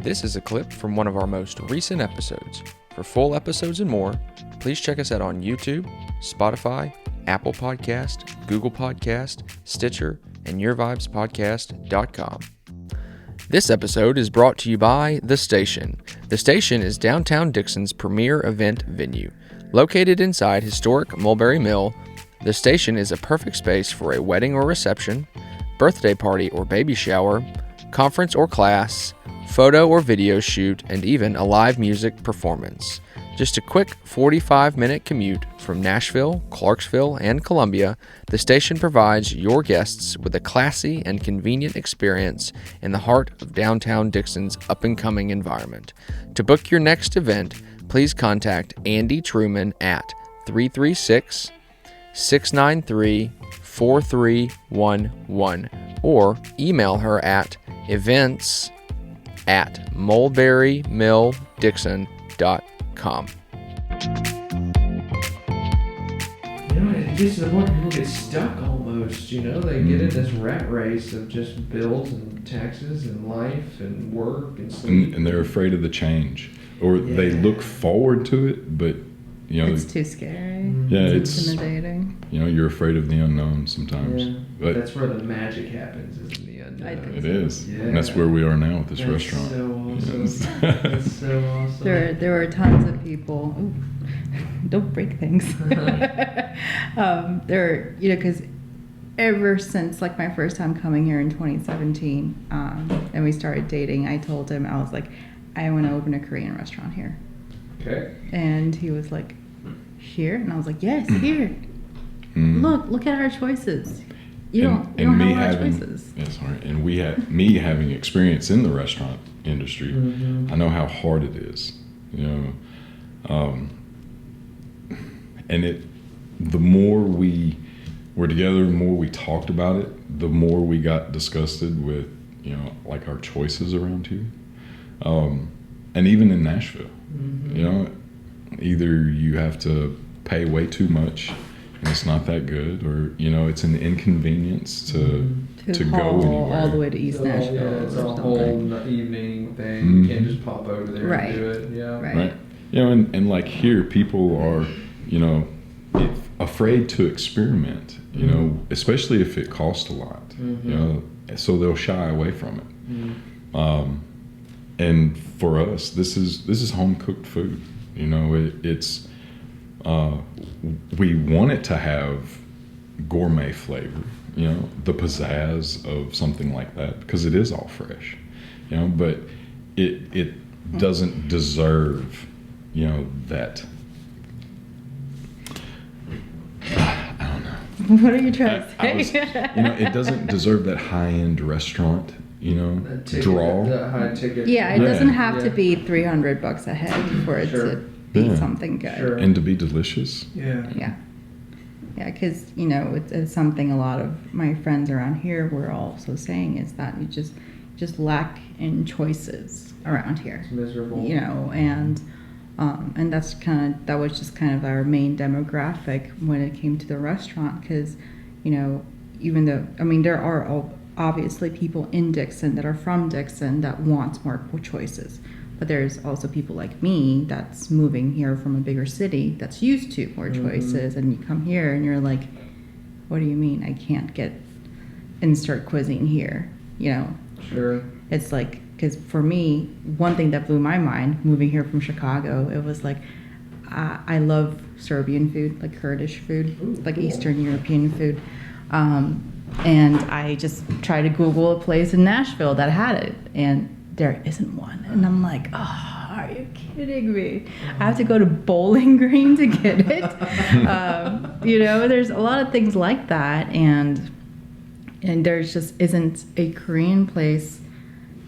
This is a clip from one of our most recent episodes. For full episodes and more, please check us out on YouTube, Spotify, Apple Podcast, Google Podcast, Stitcher, and YourVibesPodcast.com. This episode is brought to you by The Station. The Station is downtown Dixon's premier event venue. Located inside historic Mulberry Mill, The Station is a perfect space for a wedding or reception, birthday party or baby shower, conference or class, photo or video shoot, and even a live music performance. Just a quick 45-minute commute from Nashville, Clarksville, and Columbia, the station provides your guests with a classy and convenient experience in the heart of downtown Dixon's up-and-coming environment. To book your next event, please contact Andy Truman at 336-693-4311 or email her at events@mulberrymilldixon.com. It gets to the point people get stuck almost, they get in this rat race of just bills and taxes and life and work and sleep. And they're afraid of the change. Or they look forward to it, but, it's too scary. Yeah, it's intimidating. You're afraid of the unknown sometimes. Yeah, but that's where the magic happens, is in the unknown. I think it so. is. Yeah. And that's where we are now with this That's restaurant. so awesome. Yes. That's so awesome. There were tons of people. Ooh, don't break things. Because ever since my first time coming here in 2017, and we started dating, I told him, I was like, I want to open a Korean restaurant here. Okay. And he was like, here? And I was like, yes, here. Look at our choices. You don't have a lot of choices. Yeah, sorry. And me having experience in the restaurant industry, I know how hard it is. And the more we were together, the more we talked about it, the more we got disgusted with, our choices around here. And even in Nashville, either you have to pay way too much and it's not that good, or, it's an inconvenience to go anywhere. All the way to East Nashville. Yeah, it's a or whole something. evening thing. You can't just pop over there Right. and do it. Yeah. Right. And like here, people are, afraid to experiment, especially if it costs a lot, so they'll shy away from it. And for us, this is home cooked food. It's we want it to have gourmet flavor, the pizzazz of something like that, because it is all fresh, but it doesn't deserve, that. I don't know. What are you trying to say? It doesn't deserve that high-end restaurant, draw. The high ticket. Yeah, it doesn't have to Yeah. be $300 a head for it Sure. to be Yeah. something good. Sure. And to be delicious. Yeah. Yeah, because it's something a lot of my friends around here were also saying is that you just lack in choices around here. It's miserable. And that was just kind of our main demographic when it came to the restaurant, because even though there are obviously people in Dixon that are from Dixon that wants more choices, but there's also people like me that's moving here from a bigger city that's used to more choices, and you come here and you're like, what do you mean I can't get insert cuisine here? Sure. It's like, because for me, one thing that blew my mind moving here from Chicago, it was like, I love Serbian food, like Kurdish food, like cool. Eastern European food. And I just tried to Google a place in Nashville that had it, and there isn't one. And I'm like, oh, are you kidding me? I have to go to Bowling Green to get it. There's a lot of things like that, and there's just isn't a Korean place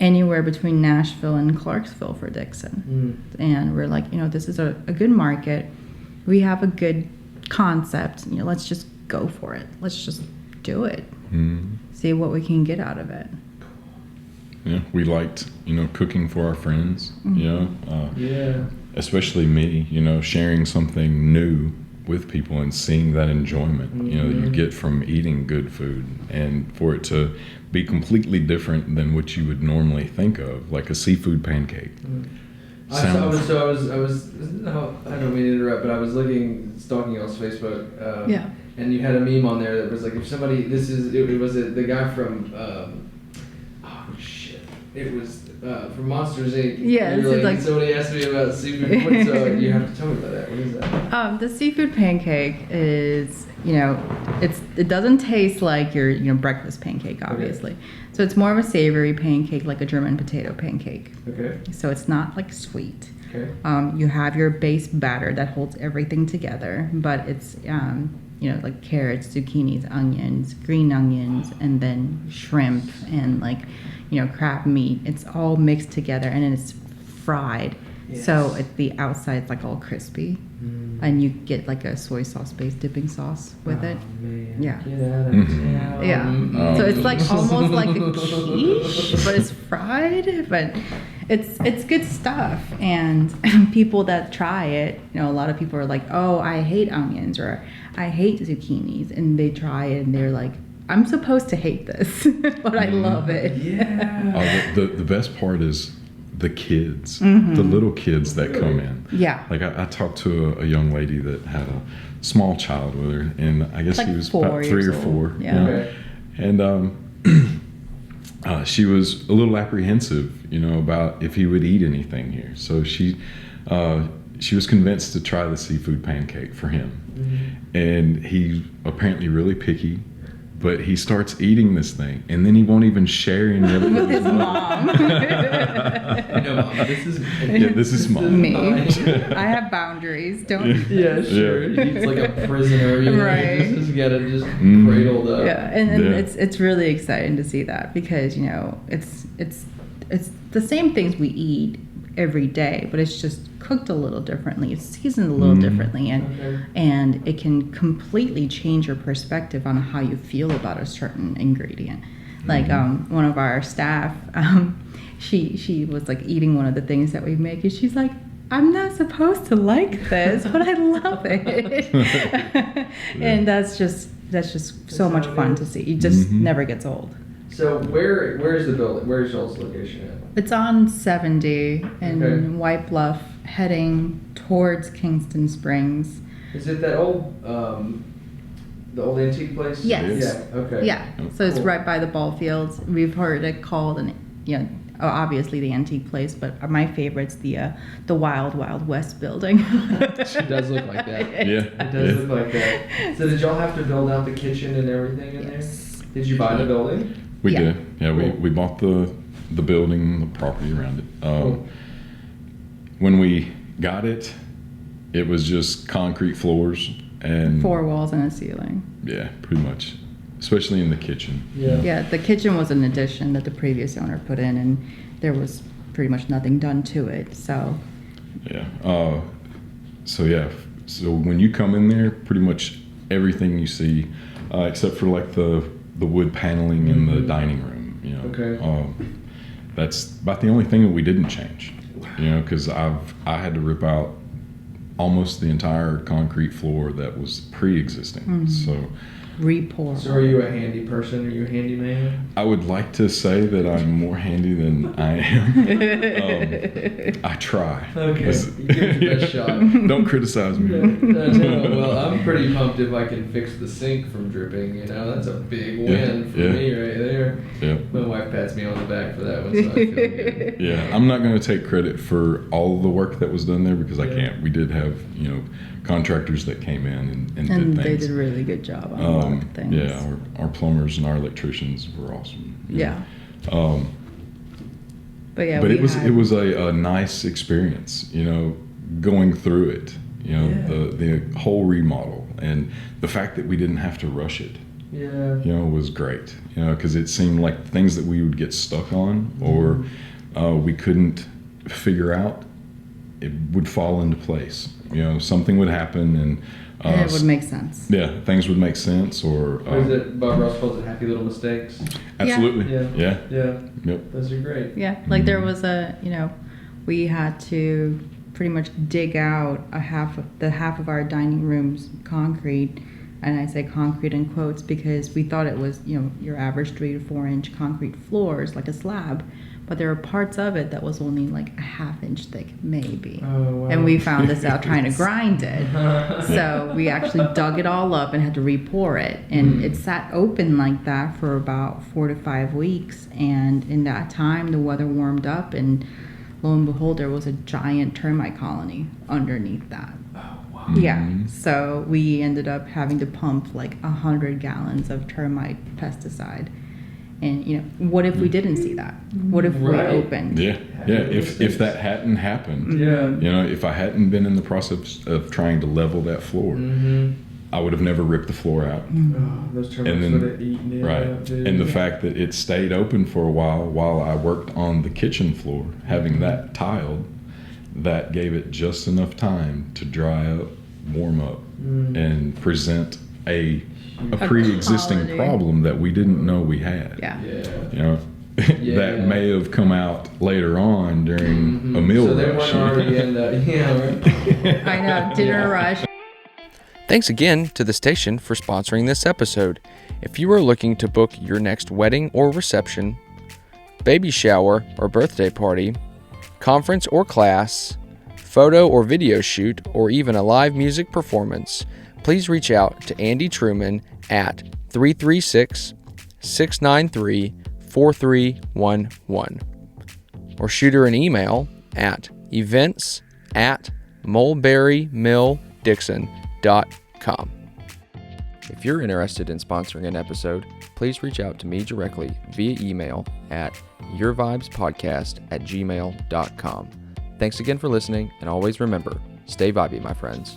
anywhere between Nashville and Clarksville for Dixon. And we're like, this is a good market. We have a good concept. Let's just go for it. Let's just do it. See what we can get out of it. Yeah, we liked, cooking for our friends, Yeah. especially me, sharing something new, with people and seeing that enjoyment, you know, that you get from eating good food, and for it to be completely different than what you would normally think of, like a seafood pancake. I was no, I don't mean to interrupt, but I was stalking y'all's Facebook. Yeah. And you had a meme on there that was like, if somebody, it was the guy from, it was from Monsters Inc. Yeah, You're it's like somebody asked me about seafood. What's, you have to tell me about that. What is that? The seafood pancake is, you know, it doesn't taste like your breakfast pancake, obviously. Okay. So it's more of a savory pancake, like a German potato pancake. Okay. So it's not like sweet. Okay. You have your base batter that holds everything together, but it's you know, like carrots, zucchinis, onions, green onions, and then shrimp and like, you know, crab meat. It's all mixed together and then it's fried. Yes. So the outside's like all crispy. And you get like a soy sauce based dipping sauce with it. Man. Yeah. Get out of town. Yeah. So it's like almost like a quiche, but it's fried. But it's good stuff. And people that try it, you know, a lot of people are like, oh, I hate onions or I hate zucchinis, and they try it and they're like, I'm supposed to hate this, but I love it. Yeah. The best part is the kids, the little kids that come in. Yeah. Like I talked to a young lady that had a small child with her, and I guess like he was 4 about 3 or 4. Old. Yeah. You know? Okay. And she was a little apprehensive, you know, about if he would eat anything here. So she was convinced to try the seafood pancake for him. And he's apparently really picky, but he starts eating this thing, and then he won't even share any of it with his mom. No, Mom, this is mom. Me. I have boundaries. Don't. Yeah, sure. Yeah. He's like a prisoner, you know. Right. He's just gotta just cradled up. Yeah, and it's really exciting to see that, because, you know, it's the same things we eat every day, but it's just cooked a little differently. It's seasoned a little differently, and it can completely change your perspective on how you feel about a certain ingredient. Like one of our staff, she was like eating one of the things that we make, and she's like, I'm not supposed to like this, but I love it. And that's just so much fun to see. It just never gets old. So where's the building? Where's y'all's location at? It's on 70 in White Bluff, heading towards Kingston Springs. Is it that old, the old antique place? Yes. Yeah. Okay. Yeah. So it's right by the ball fields. We've heard it called, obviously the antique place, but my favorite's the Wild Wild West building. It does look like that. Yeah. It does look like that. So did y'all have to build out the kitchen and everything in there? Did you buy the building? We did. Yeah, we bought the building, the property around it. When we got it, it was just concrete floors and 4 walls and a ceiling. Yeah, pretty much, especially in the kitchen. Yeah, the kitchen was an addition that the previous owner put in, and there was pretty much nothing done to it. So so when you come in there, pretty much everything you see, except for like the wood paneling in the dining room, you know. Okay. That's about the only thing that we didn't change, you know, because I had to rip out almost the entire concrete floor that was pre-existing. So re-pour. So are you a handy person? Are you a handyman? I would like to say that I'm more handy than I am. I try. Okay, you give it your best shot. Don't criticize me. No, well, I'm pretty pumped if I can fix the sink from dripping, you know. That's a big win for me right there. Yeah. My wife pats me on the back for that one, so I feel good. Yeah, I'm not going to take credit for all the work that was done there, because I can't. We did have, you know, contractors that came in and did things. They did a really good job on a lot of things. Yeah, our plumbers and our electricians were awesome. Yeah. But it was a nice experience, you know, going through it, you know, the whole remodel, and the fact that we didn't have to rush it. Yeah. You know, was great, you know, because it seemed like things that we would get stuck on or we couldn't figure out, it would fall into place. You know, something would happen and it would make sense. Yeah, things would make sense, or What is it? Bob Ross calls it happy little mistakes. Absolutely. Yeah. Yep. Those are great. Yeah, like there was we had to pretty much dig out half of our dining room's concrete. And I say concrete in quotes because we thought it was, your average 3 to 4 inch concrete floors, like a slab. But there were parts of it that was only like a 1/2 inch thick, maybe. Oh, wow. And we found this out trying to grind it. So we actually dug it all up and had to re-pour it. And it sat open like that for about 4 to 5 weeks. And in that time, the weather warmed up, and lo and behold, there was a giant termite colony underneath that. Yeah, so we ended up having to pump like 100 gallons of termite pesticide. And what if we didn't see that? What if we opened? Yeah. If that hadn't happened, if I hadn't been in the process of trying to level that floor, I would have never ripped the floor out. Oh, those termites would have eaten it up, dude. And the fact that it stayed open for a while I worked on the kitchen floor, having that tiled, that gave it just enough time to dry up, warm up, and present a pre-existing problem that we didn't know we had. That may have come out later on during a meal so rush. they weren't already in the, I know, dinner rush. Thanks again to the station for sponsoring this episode. If you are looking to book your next wedding or reception, baby shower or birthday party, conference or class, photo or video shoot, or even a live music performance, please reach out to Andy Truman at 336-693-4311 or shoot her an email at events@mulberrymilldixon.com. If you're interested in sponsoring an episode, please reach out to me directly via email at yourvibespodcast@gmail.com. Thanks again for listening, and always remember, stay vibey, my friends.